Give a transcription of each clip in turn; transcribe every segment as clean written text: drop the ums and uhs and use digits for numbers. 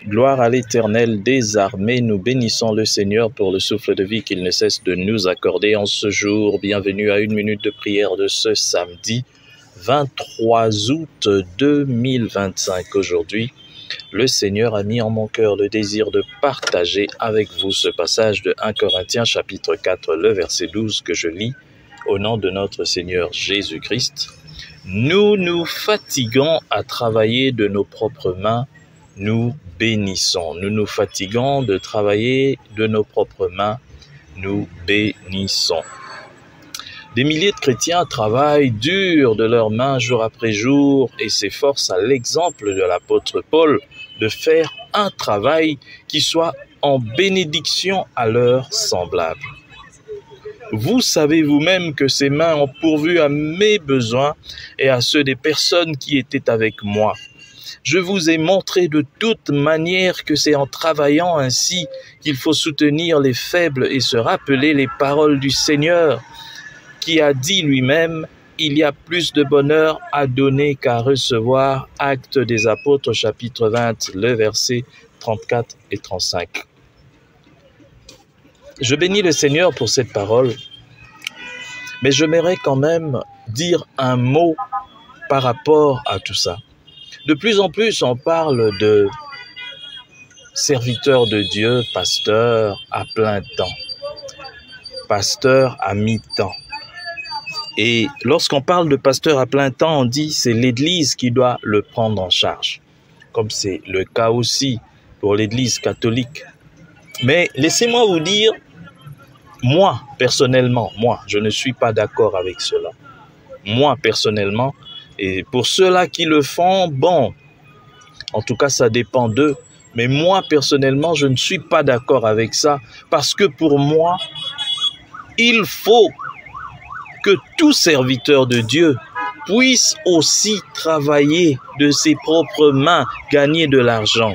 Gloire à l'Éternel des armées, nous bénissons le Seigneur pour le souffle de vie qu'il ne cesse de nous accorder en ce jour. Bienvenue à 1 minute de prière de ce samedi 23 août 2025. Aujourd'hui, le Seigneur a mis en mon cœur le désir de partager avec vous ce passage de 1 Corinthiens chapitre 4, le verset 12 que je lis au nom de notre Seigneur Jésus-Christ. Nous nous fatiguons à travailler de nos propres mains, nous bénissons. Nous nous fatiguons de travailler de nos propres mains, nous bénissons. Des milliers de chrétiens travaillent dur de leurs mains jour après jour et s'efforcent à l'exemple de l'apôtre Paul de faire un travail qui soit en bénédiction à leurs semblables. Vous savez vous-même que ces mains ont pourvu à mes besoins et à ceux des personnes qui étaient avec moi. Je vous ai montré de toute manière que c'est en travaillant ainsi qu'il faut soutenir les faibles et se rappeler les paroles du Seigneur qui a dit lui-même « Il y a plus de bonheur à donner qu'à recevoir » Actes des Apôtres chapitre 20, le verset 34 et 35. Je bénis le Seigneur pour cette parole, mais j'aimerais quand même dire un mot par rapport à tout ça. De plus en plus, on parle de serviteurs de Dieu, pasteurs à plein temps, pasteurs à mi-temps. Et lorsqu'on parle de pasteur à plein temps, on dit c'est l'Église qui doit le prendre en charge, comme c'est le cas aussi pour l'Église catholique. Mais laissez-moi vous dire, moi, personnellement, je ne suis pas d'accord avec cela. Moi, personnellement, et pour ceux-là qui le font, bon, en tout cas, ça dépend d'eux. Mais moi, personnellement, je ne suis pas d'accord avec ça. Parce que pour moi, il faut que tout serviteur de Dieu puisse aussi travailler de ses propres mains, gagner de l'argent.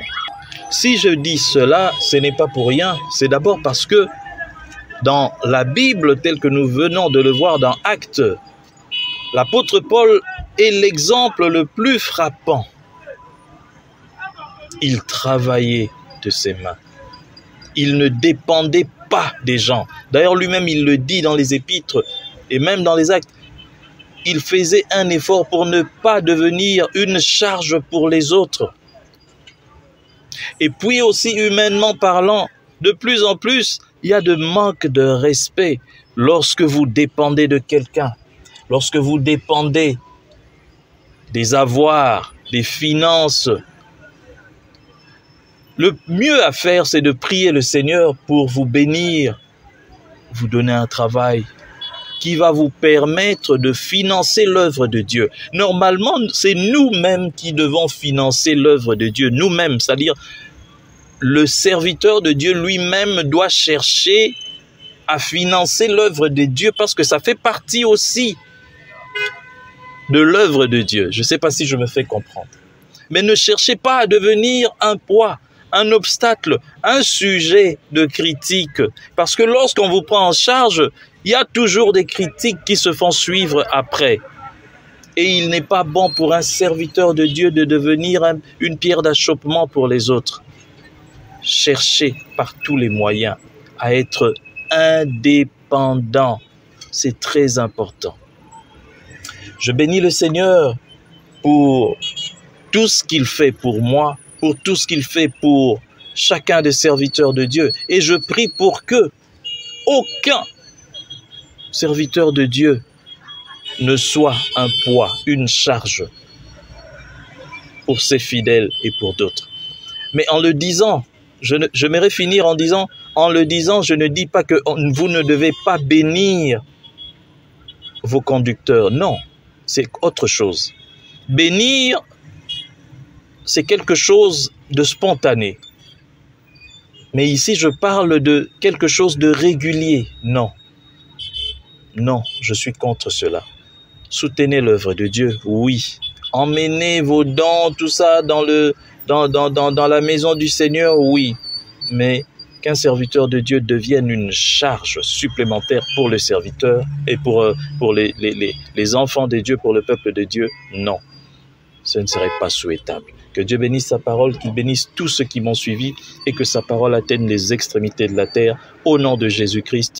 Si je dis cela, ce n'est pas pour rien. C'est d'abord parce que dans la Bible, telle que nous venons de le voir dans Actes, l'apôtre Paul est l'exemple le plus frappant. Il travaillait de ses mains. Il ne dépendait pas des gens. D'ailleurs, lui-même, il le dit dans les épîtres et même dans les actes. Il faisait un effort pour ne pas devenir une charge pour les autres. Et puis aussi, humainement parlant, de plus en plus, il y a de manque de respect lorsque vous dépendez de quelqu'un, lorsque vous dépendez des avoirs, des finances. Le mieux à faire, c'est de prier le Seigneur pour vous bénir, vous donner un travail qui va vous permettre de financer l'œuvre de Dieu. Normalement, c'est nous-mêmes qui devons financer l'œuvre de Dieu, nous-mêmes, c'est-à-dire le serviteur de Dieu lui-même doit chercher à financer l'œuvre de Dieu parce que ça fait partie aussi de l'œuvre de Dieu. Je ne sais pas si je me fais comprendre. Mais ne cherchez pas à devenir un poids, un obstacle, un sujet de critique. Parce que lorsqu'on vous prend en charge, il y a toujours des critiques qui se font suivre après. Et il n'est pas bon pour un serviteur de Dieu de devenir une pierre d'achoppement pour les autres. Cherchez par tous les moyens à être indépendant. C'est très important. Je bénis le Seigneur pour tout ce qu'il fait pour moi, pour tout ce qu'il fait pour chacun des serviteurs de Dieu. Et je prie pour que aucun serviteur de Dieu ne soit un poids, une charge pour ses fidèles et pour d'autres. Mais en le disant, j'aimerais finir en disant, je ne dis pas que vous ne devez pas bénir vos conducteurs. Non, c'est autre chose. Bénir, c'est quelque chose de spontané. Mais ici, je parle de quelque chose de régulier. Non. Non, je suis contre cela. Soutenez l'œuvre de Dieu, oui. Emmenez vos dons, tout ça, dans la maison du Seigneur, oui. Mais qu'un serviteur de Dieu devienne une charge supplémentaire pour le serviteur et pour les enfants de Dieu, pour le peuple de Dieu, non. Ce ne serait pas souhaitable. Que Dieu bénisse sa parole, qu'il bénisse tous ceux qui m'ont suivi et que sa parole atteigne les extrémités de la terre. Au nom de Jésus-Christ,